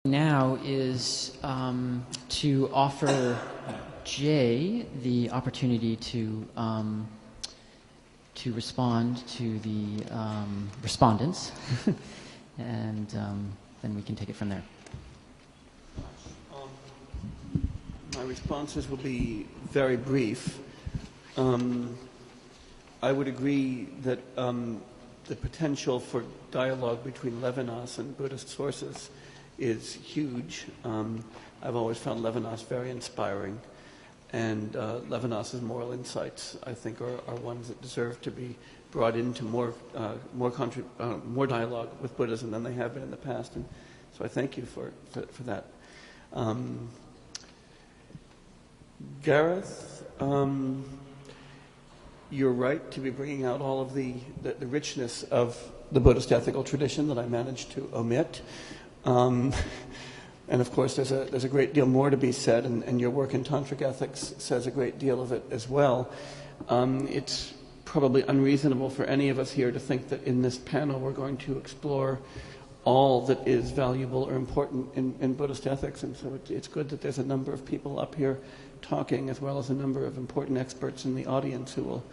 Now is to offer Jay the opportunity to respond to the respondents, and then we can take it from there. My responses will be very brief. I would agree that the potential for dialogue between Levinas and Buddhist sources is huge. I've always found Levinas very inspiring, and Levinas's moral insights, I think, are ones that deserve to be brought into more dialogue with Buddhism than they have been in the past, and so I thank you for that. Gareth, you're right to be bringing out all of the richness of the Buddhist ethical tradition that I managed to omit. And of course, there's a great deal more to be said, and your work in Tantric ethics says a great deal of it as well. It's probably unreasonable for any of us here to think that in this panel we're going to explore all that is valuable or important in Buddhist ethics, and so it's good that there's a number of people up here talking, as well as a number of important experts in the audience who will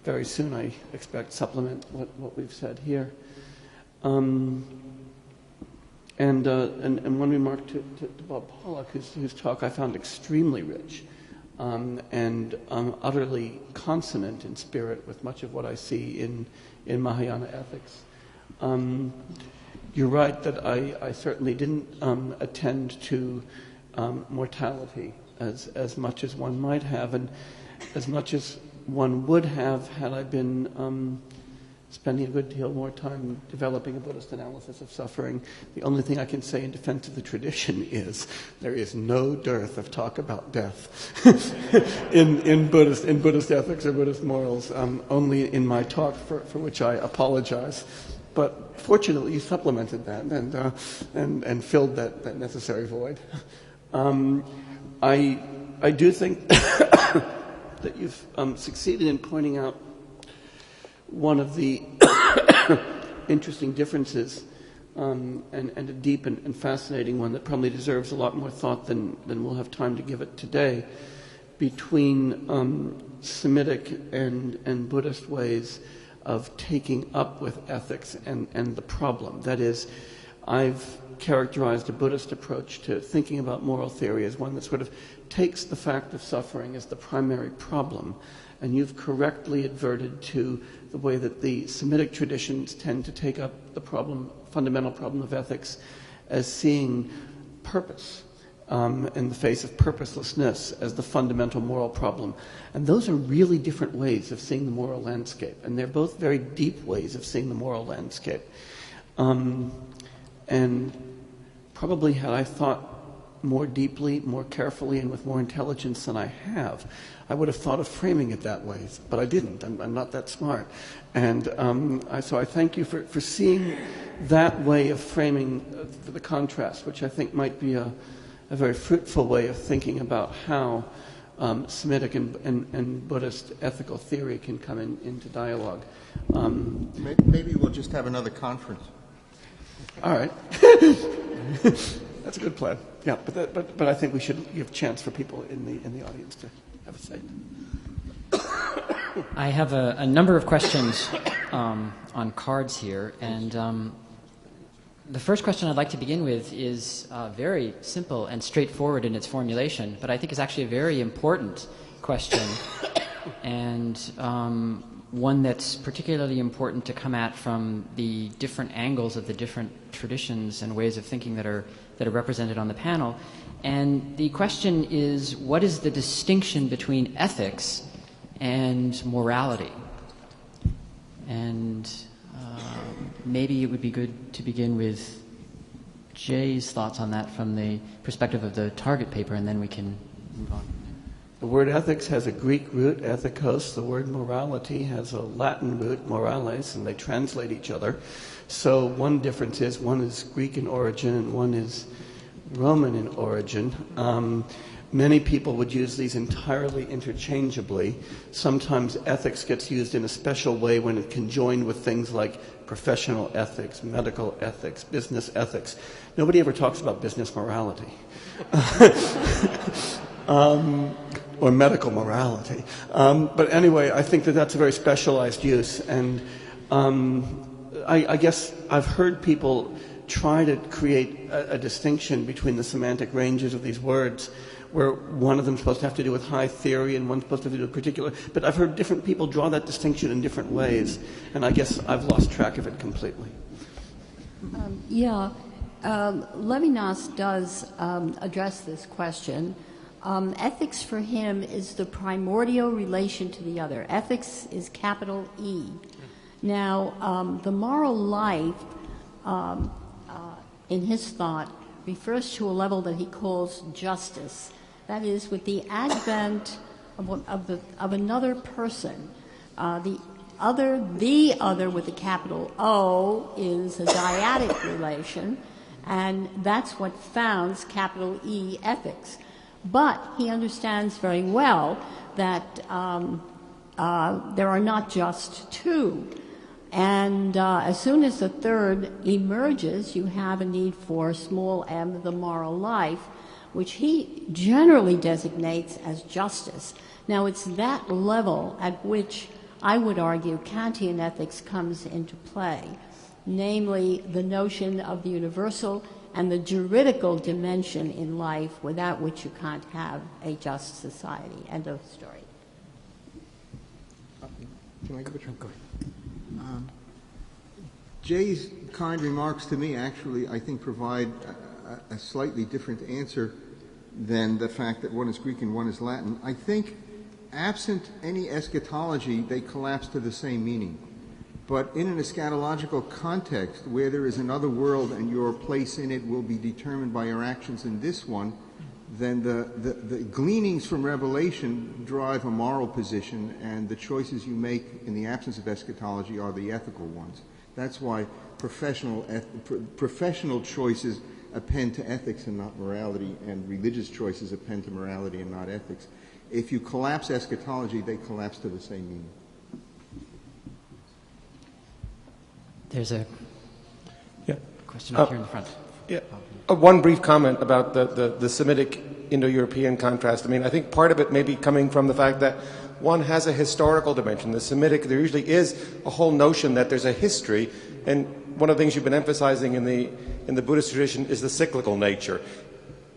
very soon, I expect, supplement what we've said here. And one remark to Bob Pollock, whose talk I found extremely rich and utterly consonant in spirit with much of what I see in Mahayana ethics. You're right that I certainly didn't attend to mortality as much as one might have, and as much as one would have had I been spending a good deal more time developing a Buddhist analysis of suffering. The only thing I can say in defense of the tradition is there is no dearth of talk about death in Buddhist ethics or Buddhist morals, only in my talk, for which I apologize. But fortunately, you supplemented that and filled that necessary void. I do think that you've succeeded in pointing out one of the interesting differences, and a deep and fascinating one that probably deserves a lot more thought than we'll have time to give it today, between Semitic and Buddhist ways of taking up with ethics and the problem. That is, I've characterized a Buddhist approach to thinking about moral theory as one that sort of takes the fact of suffering as the primary problem, and you've correctly adverted to the way that the Semitic traditions tend to take up the fundamental problem of ethics as seeing purpose in the face of purposelessness as the fundamental moral problem. And those are really different ways of seeing the moral landscape, and they're both very deep ways of seeing the moral landscape. And probably had I thought more deeply, more carefully, and with more intelligence than I have, I would have thought of framing it that way, but I didn't. I'm not that smart. And so I thank you for seeing that way of framing the contrast, which I think might be a very fruitful way of thinking about how Semitic and Buddhist ethical theory can come into dialogue. Maybe we'll just have another conference. All right. That's a good plan. Yeah, but I think we should give a chance for people in the audience to have a say. I have a number of questions on cards here, and the first question I'd like to begin with is very simple and straightforward in its formulation, but I think is actually a very important question, and one that's particularly important to come at from the different angles of the different traditions and ways of thinking that are represented on the panel. And the question is, what is the distinction between ethics and morality? And maybe it would be good to begin with Jay's thoughts on that from the perspective of the target paper, and then we can move on. The word ethics has a Greek root, ethikos. The word morality has a Latin root, morales, and they translate each other. So one difference is one is Greek in origin and one is Roman in origin. Many people would use these entirely interchangeably. Sometimes ethics gets used in a special way when it can join with things like professional ethics, medical ethics, business ethics. Nobody ever talks about business morality. Or medical morality. But anyway, I think that that's a very specialized use. And I guess I've heard people try to create a distinction between the semantic ranges of these words, where one of them is supposed to have to do with high theory and one's supposed to have to do with particular. But I've heard different people draw that distinction in different ways, and I guess I've lost track of it completely. Levinas does address this question. Ethics for him is the primordial relation to the other. Ethics is capital E. Now, the moral life, in his thought, refers to a level that he calls justice. That is, with the advent of another person, the other with a capital O is a dyadic relation, and that's what founds capital E ethics. But he understands very well that there are not just two. And as soon as the third emerges, you have a need for small m, the moral life, which he generally designates as justice. Now, it's that level at which I would argue Kantian ethics comes into play, namely the notion of the universal and the juridical dimension in life without which you can't have a just society. End of story. Can I go ahead? Jay's kind remarks to me actually, I think, provide a slightly different answer than the fact that one is Greek and one is Latin. I think, absent any eschatology, they collapse to the same meaning. But in an eschatological context, where there is another world and your place in it will be determined by your actions in this one, then the gleanings from Revelation drive a moral position, and the choices you make in the absence of eschatology are the ethical ones. That's why professional choices append to ethics and not morality, and religious choices append to morality and not ethics. If you collapse eschatology, they collapse to the same meaning. There's a question up here in the front. One brief comment about the Semitic Indo-European contrast. I mean, I think part of it may be coming from the fact that one has a historical dimension. The Semitic, there usually is a whole notion that there's a history, and one of the things you've been emphasizing in the Buddhist tradition is the cyclical nature.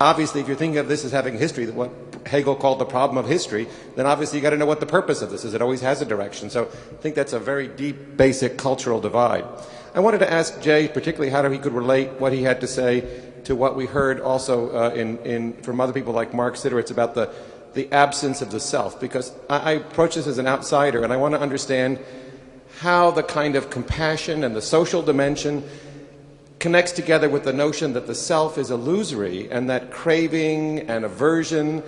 Obviously, if you're thinking of this as having history, what Hegel called the problem of history, then obviously you've got to know what the purpose of this is. It always has a direction. So I think that's a very deep, basic cultural divide. I wanted to ask Jay particularly how he could relate what he had to say to what we heard also from other people like Mark Sideritz about the absence of the self, because I approach this as an outsider, and I want to understand how the kind of compassion and the social dimension connects together with the notion that the self is illusory and that craving and aversion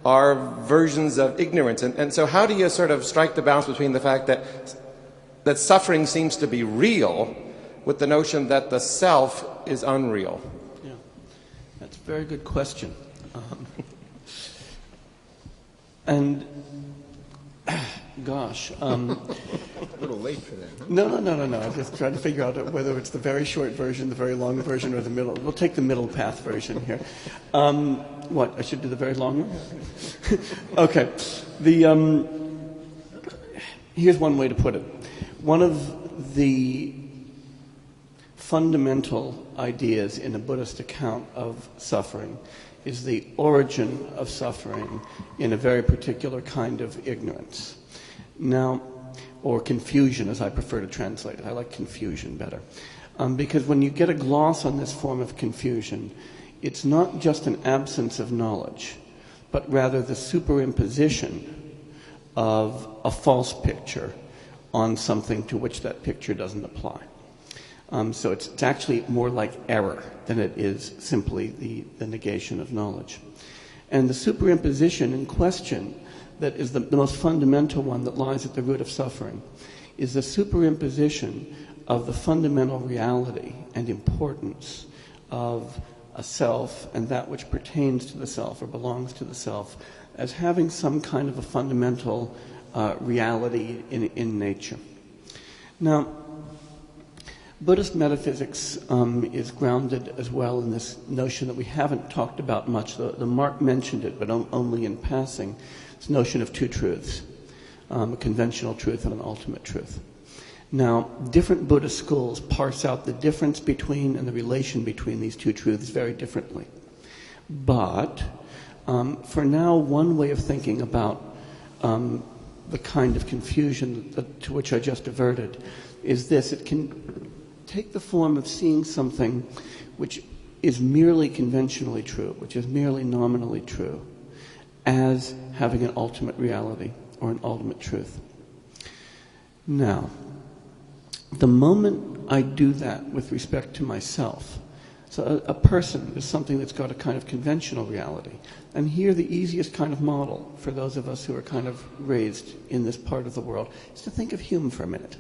are versions of ignorance. And so how do you sort of strike the balance between the fact that suffering seems to be real with the notion that the self is unreal? Yeah, that's a very good question. Gosh. A little late for that, huh? No. I'm just trying to figure out whether it's the very short version, the very long version, or the middle. We'll take the middle path version here. What? I should do the very long one? Okay. Here's one way to put it. One of the fundamental ideas in a Buddhist account of suffering is the origin of suffering in a very particular kind of ignorance. Now, or confusion, as I prefer to translate it. I like confusion better. Because when you get a gloss on this form of confusion, it's not just an absence of knowledge, but rather the superimposition of a false picture on something to which that picture doesn't apply. So it's actually more like error than it is simply the negation of knowledge. And the superimposition in question that is the most fundamental one that lies at the root of suffering is the superimposition of the fundamental reality and importance of a self and that which pertains to the self or belongs to the self as having some kind of a fundamental reality in nature. Now, Buddhist metaphysics is grounded as well in this notion that we haven't talked about much. The Mark mentioned it, but only in passing. This notion of two truths, a conventional truth and an ultimate truth. Now, different Buddhist schools parse out the difference between and the relation between these two truths very differently. But for now, one way of thinking about the kind of confusion to which I just averted is this. It can take the form of seeing something which is merely conventionally true, which is merely nominally true, as having an ultimate reality or an ultimate truth. Now, the moment I do that with respect to myself, so a person is something that's got a kind of conventional reality. And here the easiest kind of model for those of us who are kind of raised in this part of the world is to think of Hume for a minute.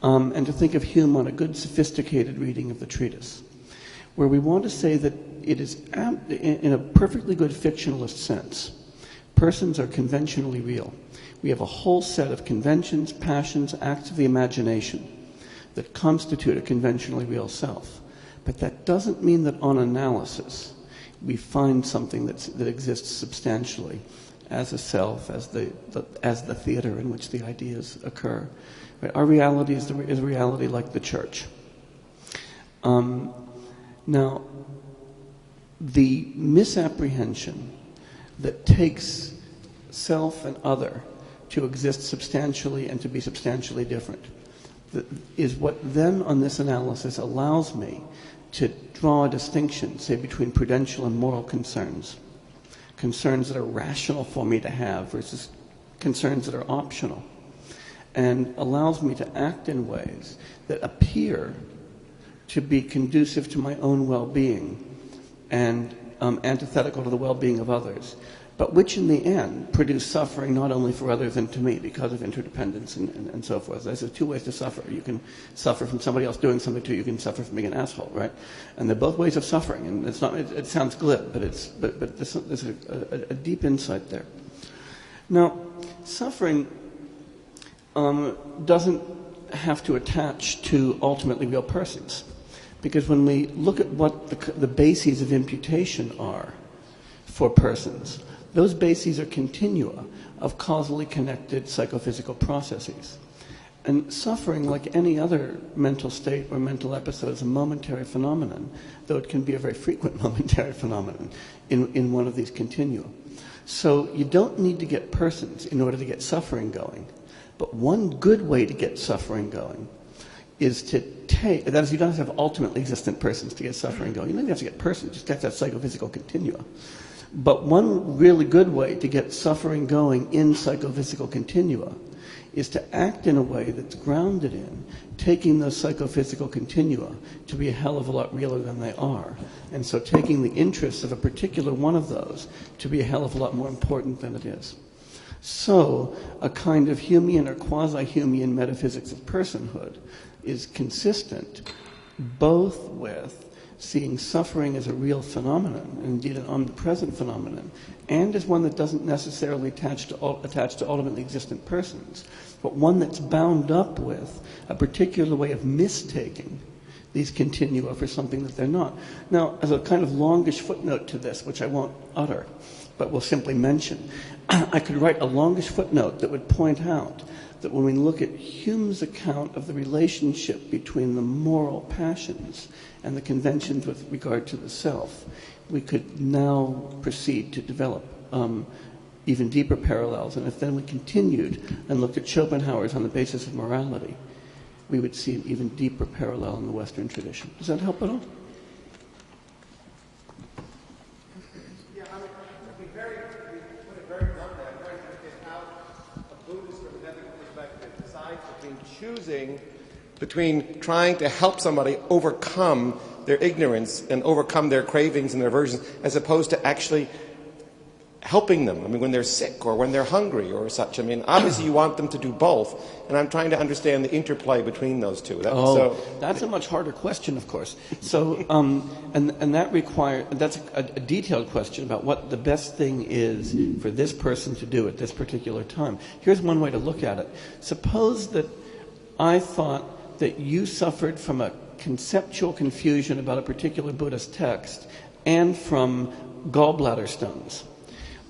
And to think of Hume on a good, sophisticated reading of the treatise, where we want to say that it is, in a perfectly good fictionalist sense, persons are conventionally real. We have a whole set of conventions, passions, acts of the imagination that constitute a conventionally real self. But that doesn't mean that on analysis we find something that exists substantially as a self, as the theater in which the ideas occur. Right? Our reality is a reality like the church. Now, the misapprehension that takes self and other to exist substantially and to be substantially different is what then on this analysis allows me to draw a distinction, say, between prudential and moral concerns that are rational for me to have versus concerns that are optional, and allows me to act in ways that appear to be conducive to my own well-being and antithetical to the well-being of others, but which in the end produce suffering not only for others and to me because of interdependence and so forth. There's two ways to suffer. You can suffer from somebody else doing something to you. You can suffer from being an asshole, right? And they're both ways of suffering. And it's not. It sounds glib, but there's a deep insight there. Now, suffering doesn't have to attach to ultimately real persons, because when we look at what the bases of imputation are for persons, those bases are continua of causally connected psychophysical processes. And suffering, like any other mental state or mental episode, is a momentary phenomenon, though it can be a very frequent momentary phenomenon in one of these continua. So you don't need to get persons in order to get suffering going. But one good way to get suffering going is to take, that is, you don't have to have ultimately existent persons to get suffering going. You don't even have to get persons, you just have to have psychophysical continua. But one really good way to get suffering going in psychophysical continua is to act in a way that's grounded in taking those psychophysical continua to be a hell of a lot realer than they are. And so taking the interests of a particular one of those to be a hell of a lot more important than it is. So a kind of Humean or quasi-Humean metaphysics of personhood is consistent both with seeing suffering as a real phenomenon, indeed an omnipresent phenomenon, and as one that doesn't necessarily attach to ultimately existent persons, but one that's bound up with a particular way of mistaking these continua for something that they're not. Now, as a kind of longish footnote to this, which I won't utter, but will simply mention, I could write a longish footnote that would point out that when we look at Hume's account of the relationship between the moral passions and the conventions with regard to the self, we could now proceed to develop even deeper parallels. And if then we continued and looked at Schopenhauer's on the basis of morality, we would see an even deeper parallel in the Western tradition. Does that help at all? Yeah, I mean, to put it very bluntly, I'm trying to understand how a Buddhist from an ethical perspective decides between trying to help somebody overcome their ignorance and overcome their cravings and their aversions, as opposed to actually helping them. I mean, when they're sick or when they're hungry or such. I mean, obviously you want them to do both, and I'm trying to understand the interplay between those two. That's a much harder question, of course. So, and that that's a detailed question about what the best thing is for this person to do at this particular time. Here's one way to look at it. Suppose that I thought that you suffered from a conceptual confusion about a particular Buddhist text and from gallbladder stones.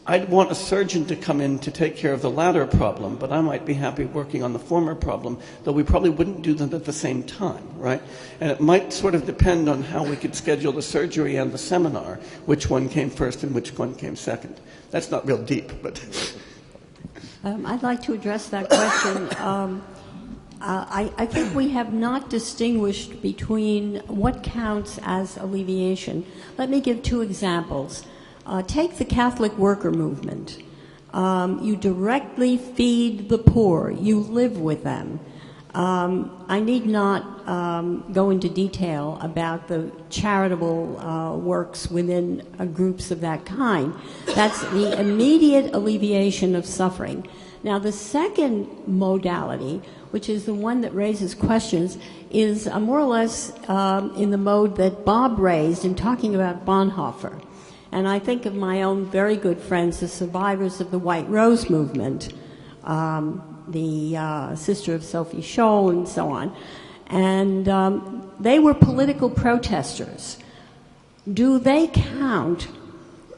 I'd want a surgeon to come in to take care of the latter problem, but I might be happy working on the former problem, though we probably wouldn't do them at the same time, right? And it might sort of depend on how we could schedule the surgery and the seminar, which one came first and which one came second. That's not real deep, but... I'd like to address that question. I think we have not distinguished between what counts as alleviation. Let me give two examples. Take the Catholic worker movement. You directly feed the poor. You live with them. I need not go into detail about the charitable works within groups of that kind. That's the immediate alleviation of suffering. Now, the second modality, which is the one that raises questions, is more or less in the mode that Bob raised in talking about Bonhoeffer. And I think of my own very good friends, the survivors of the White Rose movement, the sister of Sophie Scholl and so on. And they were political protesters. Do they count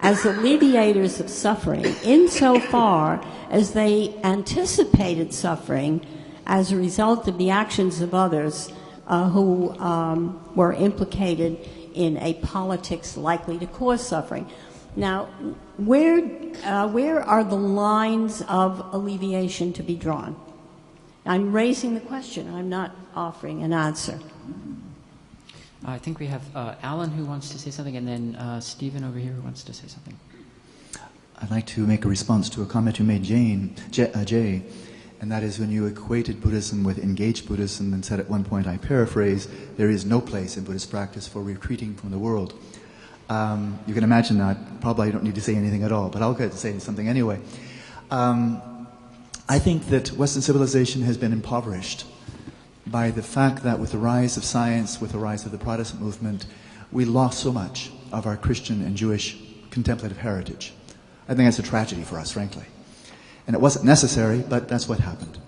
as alleviators of suffering insofar as they anticipated suffering as a result of the actions of others who were implicated in a politics likely to cause suffering? Now, where are the lines of alleviation to be drawn? I'm raising the question. I'm not offering an answer. I think we have Alan who wants to say something, and then Stephen over here who wants to say something. I'd like to make a response to a comment you made, Jay, and that is when you equated Buddhism with engaged Buddhism and said at one point, I paraphrase, there is no place in Buddhist practice for retreating from the world. You can imagine that. Probably I don't need to say anything at all, but I'll get to say something anyway. I think that Western civilization has been impoverished by the fact that with the rise of science, with the rise of the Protestant movement, we lost so much of our Christian and Jewish contemplative heritage. I think that's a tragedy for us, frankly. And it wasn't necessary, but that's what happened.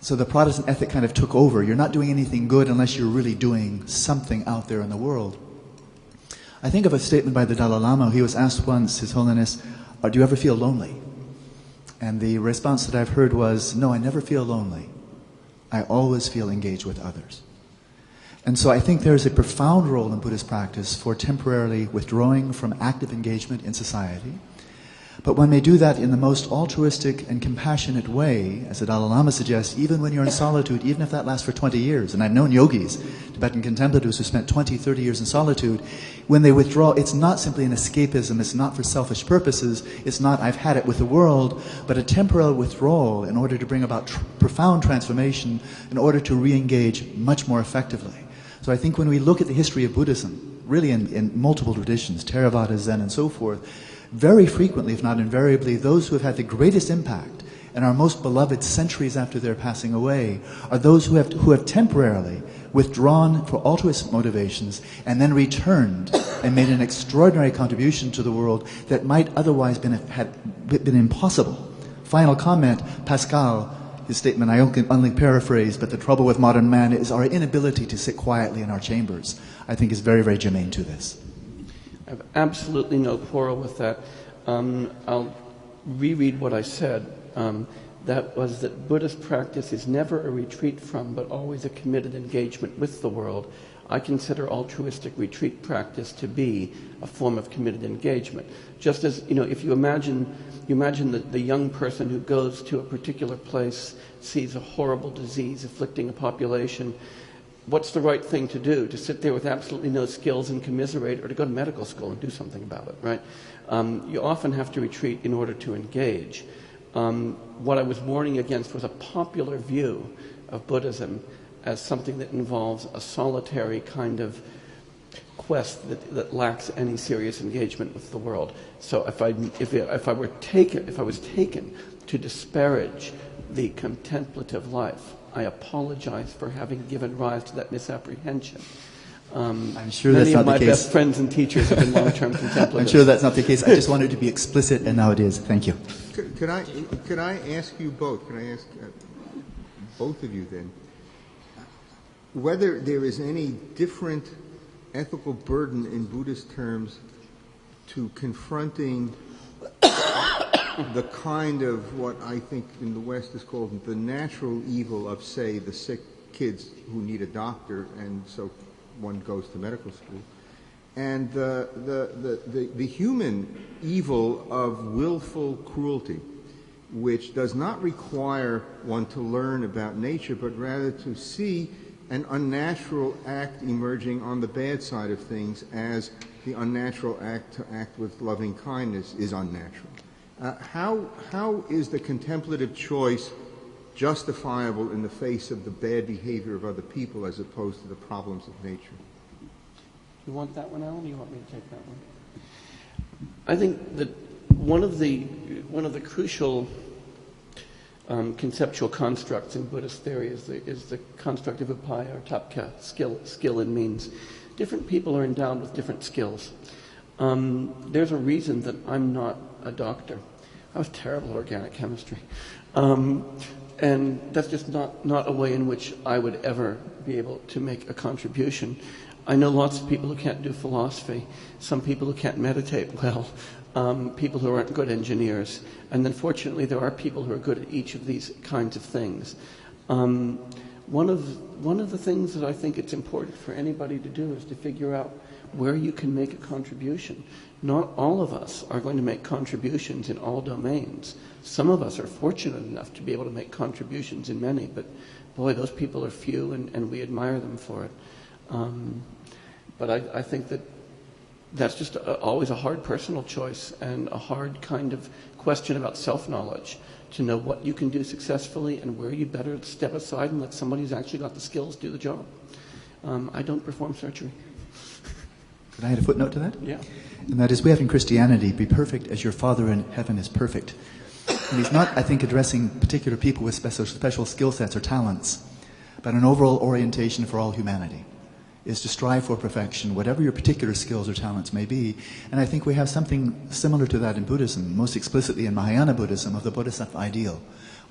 So the Protestant ethic kind of took over. You're not doing anything good unless you're really doing something out there in the world. I think of a statement by the Dalai Lama. He was asked once, His Holiness, do you ever feel lonely? And the response that I've heard was, no, I never feel lonely. I always feel engaged with others. And so I think there's a profound role in Buddhist practice for temporarily withdrawing from active engagement in society. But one may do that in the most altruistic and compassionate way, as the Dalai Lama suggests, even when you're in solitude, even if that lasts for 20 years. And I've known yogis, Tibetan contemplatives who spent 20, 30 years in solitude. When they withdraw, it's not simply an escapism, it's not for selfish purposes, it's not I've had it with the world, but a temporal withdrawal in order to bring about profound transformation, in order to re-engage much more effectively. So I think when we look at the history of Buddhism, really in multiple traditions, Theravada, Zen, and so forth, very frequently, if not invariably, those who have had the greatest impact and are most beloved centuries after their passing away are those who have temporarily withdrawn for altruistic motivations and then returned and made an extraordinary contribution to the world that might otherwise have been impossible. Final comment, Pascal, his statement, I only paraphrase, but the trouble with modern man is our inability to sit quietly in our chambers, I think is very, very germane to this. I have absolutely no quarrel with that. I'll reread what I said. That was that Buddhist practice is never a retreat from, but always a committed engagement with the world. I consider altruistic retreat practice to be a form of committed engagement. Just as, if you imagine the young person who goes to a particular place, sees a horrible disease afflicting a population, what's the right thing to do? To sit there with absolutely no skills and commiserate, or to go to medical school and do something about it, right? You often have to retreat in order to engage. What I was warning against was a popular view of Buddhism as something that involves a solitary kind of quest that lacks any serious engagement with the world. So if I was taken to disparage the contemplative life, I apologize for having given rise to that misapprehension. I'm sure that's not the case. Many of my best friends and teachers have been long-term contemplatives. I'm sure that's not the case. I just wanted to be explicit, and now it is. Thank you. Could I ask you both? Can I ask both of you then whether there is any different ethical burden in Buddhist terms to confronting the kind of what I think in the West is called the natural evil of, say, the sick kids who need a doctor, and so one goes to medical school, and the human evil of willful cruelty, which does not require one to learn about nature, but rather to see an unnatural act emerging on the bad side of things as the unnatural act to act with loving kindness is unnatural. How is the contemplative choice justifiable in the face of the bad behavior of other people as opposed to the problems of nature? You want that one, Alan, or you want me to take that one? I think that one of the crucial conceptual constructs in Buddhist theory is the construct of upaya, or tapka, skill and means. Different people are endowed with different skills. There's a reason that I'm not a doctor. I was terrible at organic chemistry. And that's just not a way in which I would ever be able to make a contribution. I know lots of people who can't do philosophy, some people who can't meditate well, people who aren't good engineers, and then fortunately there are people who are good at each of these kinds of things. One of the things that I think it's important for anybody to do is to figure out where you can make a contribution. Not all of us are going to make contributions in all domains. Some of us are fortunate enough to be able to make contributions in many, but boy, those people are few, and we admire them for it. But I think that's just always a hard personal choice and a hard kind of question about self-knowledge, to know what you can do successfully and where you better step aside and let somebody who's actually got the skills do the job. I don't perform surgery. Could I add a footnote to that? Yeah. And that is, we have in Christianity, be perfect as your Father in heaven is perfect. And he's not, I think, addressing particular people with special skill sets or talents, but an overall orientation for all humanity is to strive for perfection, whatever your particular skills or talents may be. And I think we have something similar to that in Buddhism, most explicitly in Mahayana Buddhism, of the Bodhisattva ideal.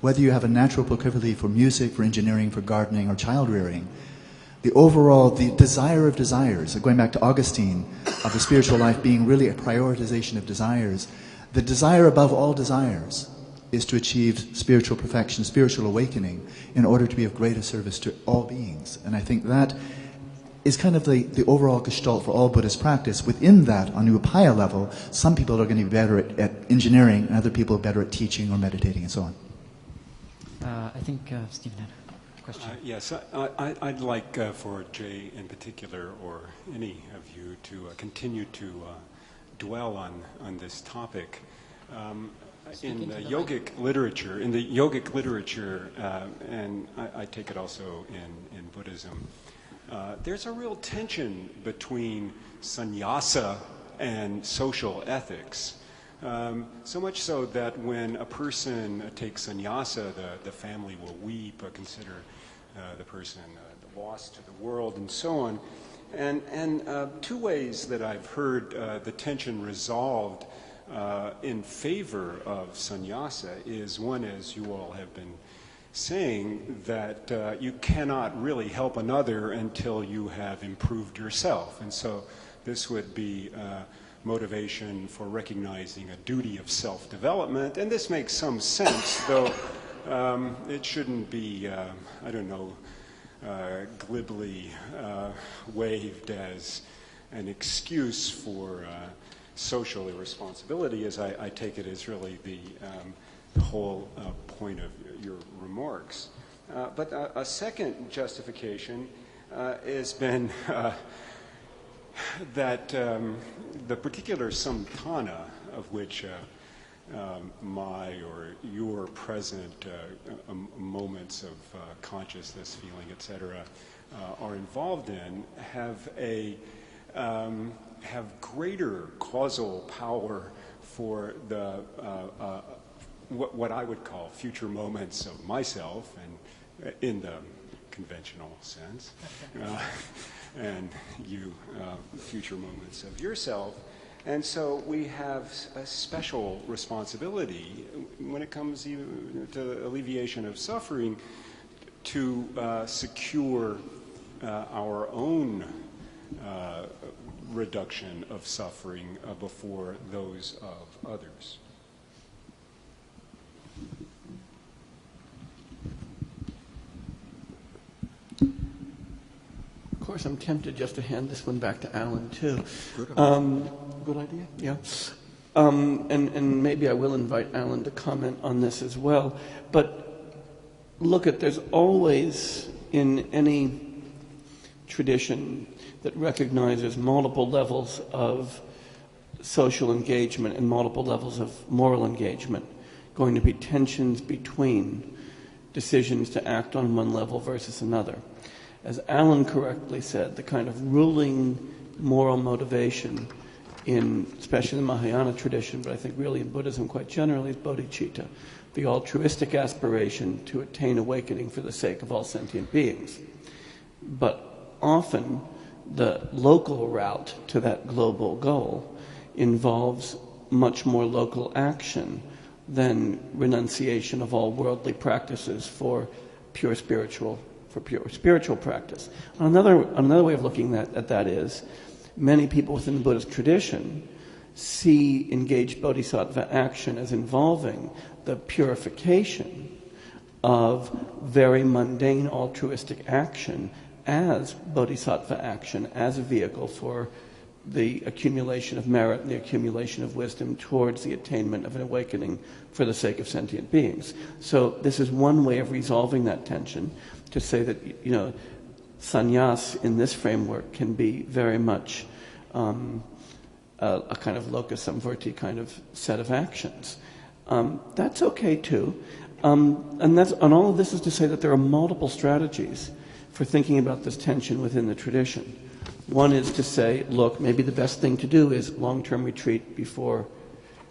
Whether you have a natural proclivity for music, for engineering, for gardening, or child rearing, the desire of desires, going back to Augustine, of the spiritual life being really a prioritization of desires, the desire above all desires is to achieve spiritual perfection, spiritual awakening, in order to be of greater service to all beings. And I think that is kind of the overall gestalt for all Buddhist practice. Within that, on the upaya level, some people are going to be better at engineering, and other people are better at teaching or meditating and so on. I think Stephen had a question. Yes, I'd like for Jay in particular, or any of you, to continue to dwell on this topic. In the yogic literature, and I take it also in Buddhism, there's a real tension between sannyasa and social ethics. So much so that when a person takes sannyasa, the family will weep or consider the person the loss to the world and so on. And two ways that I've heard the tension resolved in favor of sannyasa is, one, as you all have been saying, that you cannot really help another until you have improved yourself. And so this would be motivation for recognizing a duty of self-development. And this makes some sense, though it shouldn't be, glibly waved as an excuse for social irresponsibility, as I take it as really the whole point of your remarks. But a second justification has been that the particular samthana of which my or your present moments of consciousness, feeling, etc., are involved in, have a have greater causal power for the what I would call future moments of myself, and in the conventional sense, and you future moments of yourself. And so we have a special responsibility when it comes even to alleviation of suffering to secure our own reduction of suffering before those of others. Of course, I'm tempted just to hand this one back to Alan, too. Good idea, yeah. And maybe I will invite Alan to comment on this as well. But look, there's always, in any tradition that recognizes multiple levels of social engagement and multiple levels of moral engagement, going to be tensions between decisions to act on one level versus another. As Alan correctly said, the kind of ruling moral motivation in especially the Mahayana tradition, but I think really in Buddhism quite generally, is bodhicitta, the altruistic aspiration to attain awakening for the sake of all sentient beings. But often the local route to that global goal involves much more local action than renunciation of all worldly practices for pure spiritual practice. Another way of looking at that is many people within the Buddhist tradition see engaged bodhisattva action as involving the purification of very mundane altruistic action as bodhisattva action, as a vehicle for the accumulation of merit and the accumulation of wisdom towards the attainment of an awakening for the sake of sentient beings. So this is one way of resolving that tension, to say that, sannyas in this framework can be very much a kind of locus samvarti kind of set of actions. That's okay too. And all of this is to say that there are multiple strategies for thinking about this tension within the tradition. One is to say, look, maybe the best thing to do is long-term retreat before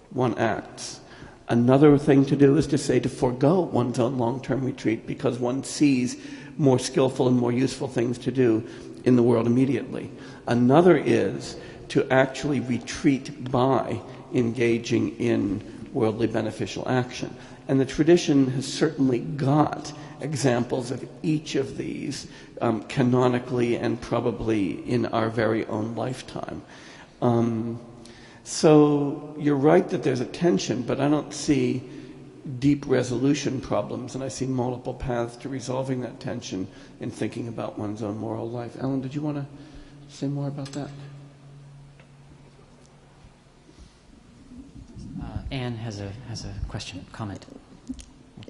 one acts. Another thing to do is to say to forego one's own long-term retreat because one sees more skillful and more useful things to do in the world immediately. Another is to actually retreat by engaging in worldly beneficial action. And the tradition has certainly got examples of each of these canonically and probably in our very own lifetime. So you're right that there's a tension, but I don't see deep resolution problems, and I see multiple paths to resolving that tension in thinking about one's own moral life. Alan, did you want to say more about that? Anne has a question, comment.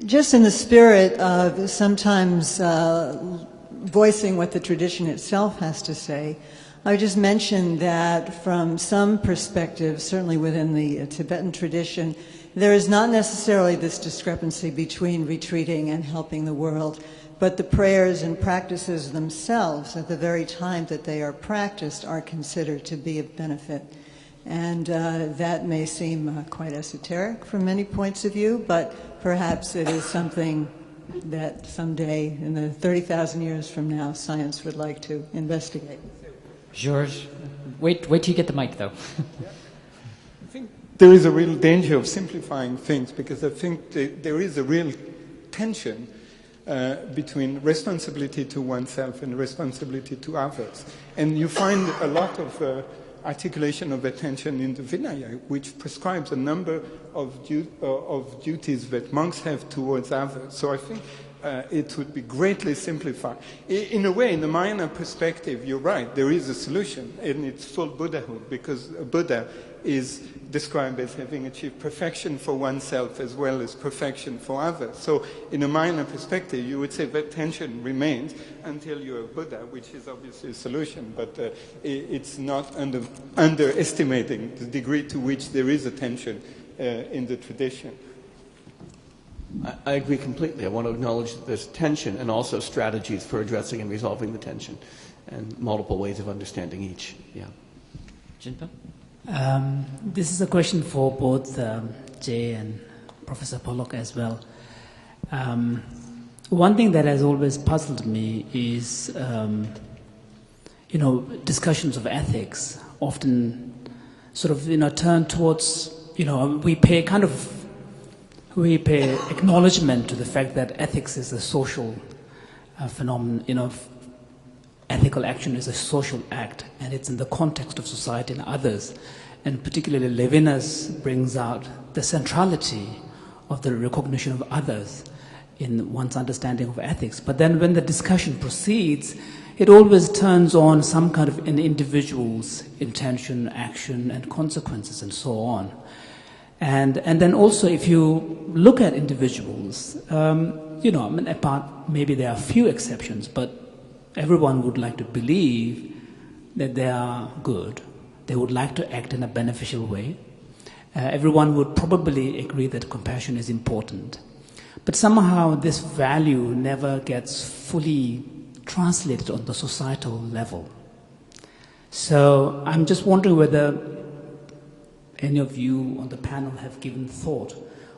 Just in the spirit of sometimes voicing what the tradition itself has to say, I would just mention that from some perspectives, certainly within the Tibetan tradition, there is not necessarily this discrepancy between retreating and helping the world, but the prayers and practices themselves, at the very time that they are practiced, are considered to be of benefit. And that may seem quite esoteric from many points of view, but perhaps it is something that someday, in the 30,000 years from now, science would like to investigate. Georges, wait till you get the mic, though. I think there is a real danger of simplifying things, because I think there is a real tension between responsibility to oneself and responsibility to others. And you find a lot of articulation of attention in the Vinaya, which prescribes a number of duties that monks have towards others. So I think it would be greatly simplified. In a way, in the Mahayana perspective, you're right, there is a solution, and it's full Buddhahood, because a Buddha is described as having achieved perfection for oneself as well as perfection for others. So in a Mahayana perspective, you would say that tension remains until you're a Buddha, which is obviously a solution, but it's not underestimating the degree to which there is a tension in the tradition. I agree completely. I want to acknowledge that there's tension and also strategies for addressing and resolving the tension and multiple ways of understanding each. Yeah. Jinpa? This is a question for both Jay and Professor Pollock as well. One thing that has always puzzled me is, discussions of ethics often sort of, turn towards, we pay acknowledgement to the fact that ethics is a social phenomenon, ethical action is a social act, and it's in the context of society and others. And particularly Levinas brings out the centrality of the recognition of others in one's understanding of ethics. But then when the discussion proceeds, it always turns on some kind of an individual's intention, action, and consequences, and so on. And then also, if you look at individuals, apart, maybe there are a few exceptions, but everyone would like to believe that they are good. They would like to act in a beneficial way. Everyone would probably agree that compassion is important. But somehow this value never gets fully translated on the societal level. So I'm just wondering whether any of you on the panel have given thought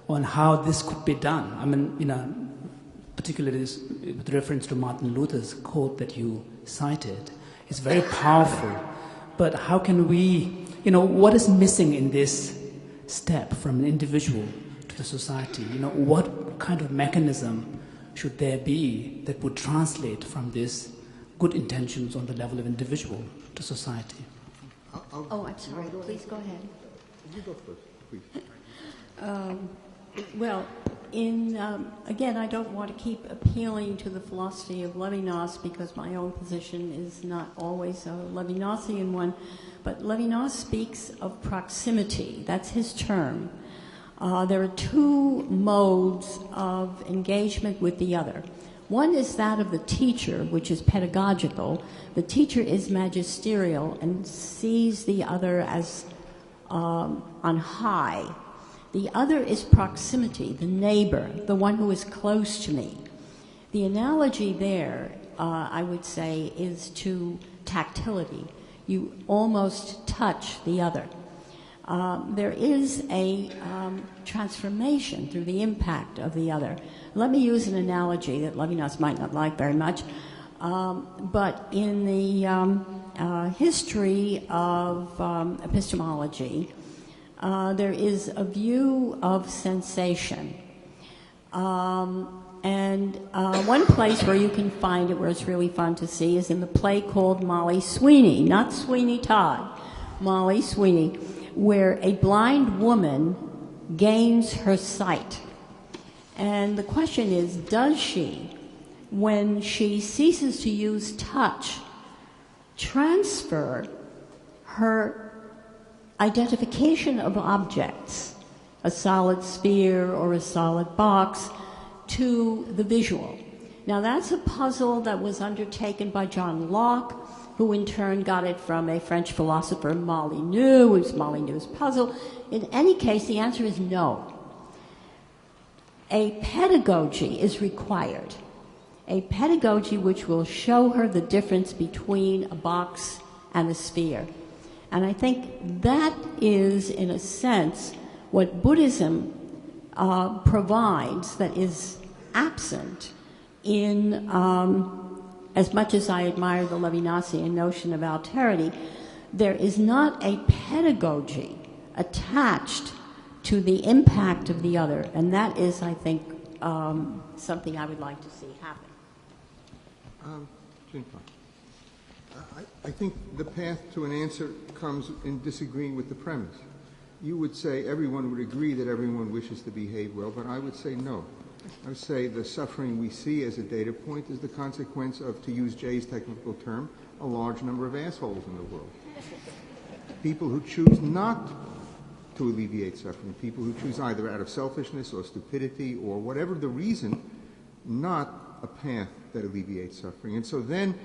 on how this could be done. I mean, particularly with reference to Martin Luther's quote that you cited. It's very powerful. But how can we, what is missing in this step from an individual to the society? What kind of mechanism should there be that would translate from this good intentions on the level of individual to society? I'm sorry. Please go ahead. You go first, please. Well, again, I don't want to keep appealing to the philosophy of Levinas because my own position is not always a Levinasian one, but Levinas speaks of proximity. That's his term. There are two modes of engagement with the other. One is that of the teacher, which is pedagogical. The teacher is magisterial and sees the other as on high. The other is proximity, the neighbor, the one who is close to me. The analogy there, I would say, is to tactility. You almost touch the other. There is a transformation through the impact of the other. Let me use an analogy that Levinas might not like very much, but in the history of epistemology, there is a view of sensation. And one place where you can find it, where it's really fun to see, is in the play called Molly Sweeney, not Sweeney Todd, Molly Sweeney, where a blind woman gains her sight. And the question is, does she, when she ceases to use touch, transfer her identification of objects, a solid sphere or a solid box, to the visual? Now that's a puzzle that was undertaken by John Locke, who in turn got it from a French philosopher, Molyneux. It was Molyneux's puzzle. In any case, the answer is no. A pedagogy is required. A pedagogy which will show her the difference between a box and a sphere. And I think that is, in a sense, what Buddhism provides that is absent in, as much as I admire the Levinasian notion of alterity, there is not a pedagogy attached to the impact of the other. And that is, I think, something I would like to see happen. I think the path to an answer comes in disagreeing with the premise. You would say everyone would agree that everyone wishes to behave well, but I would say no. I would say the suffering we see as a data point is the consequence of, to use Jay's technical term, a large number of assholes in the world. People who choose not to alleviate suffering, people who choose either out of selfishness or stupidity or whatever the reason, not a path that alleviates suffering. And so then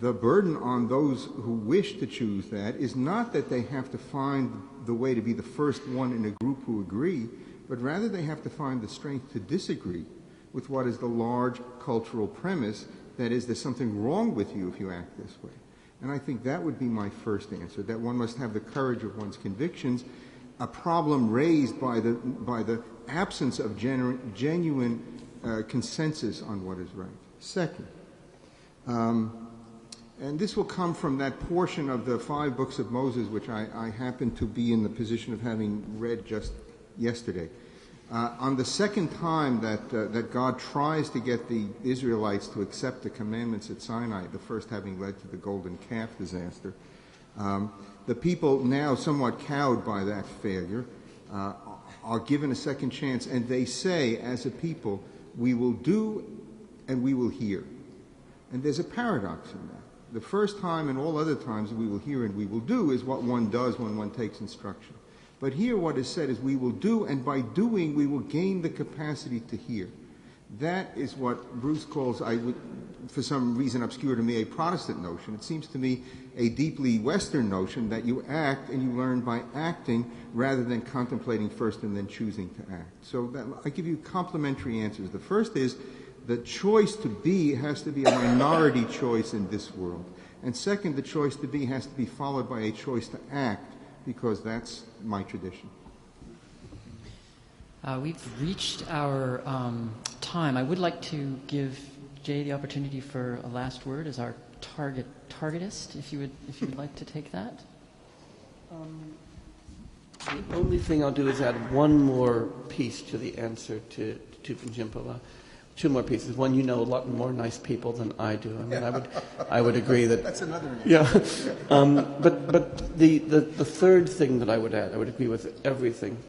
the burden on those who wish to choose that is not that they have to find the way to be the first one in a group who agree, but rather they have to find the strength to disagree with what is the large cultural premise, that is, there's something wrong with you if you act this way. And I think that would be my first answer, that one must have the courage of one's convictions, a problem raised by the absence of genuine consensus on what is right. Second, and this will come from that portion of the 5 books of Moses, which I happen to be in the position of having read just yesterday. On the second time that God tries to get the Israelites to accept the commandments at Sinai, the first having led to the golden calf disaster, the people, now somewhat cowed by that failure, are given a second chance, and they say, as a people, we will do and we will hear. And there's a paradox in that. The first time and all other times we will hear and we will do is what one does when one takes instruction. But here what is said is we will do, and by doing we will gain the capacity to hear. That is what Bruce calls, for some reason obscure to me, a Protestant notion. It seems to me a deeply Western notion that you act and you learn by acting rather than contemplating first and then choosing to act. So I give you complementary answers. The first is the choice to be has to be a minority choice in this world. And second, the choice to be has to be followed by a choice to act, because that's my tradition. We've reached our time. I would like to give Jay the opportunity for a last word as our targetist, if you would like to take that. The only thing I'll do is add one more piece to the answer to Panjimpala. 2 more pieces. One, you know a lot more nice people than I do. I mean, I would agree that. That's another one. Yeah. But the third thing that I would add, I would agree with everything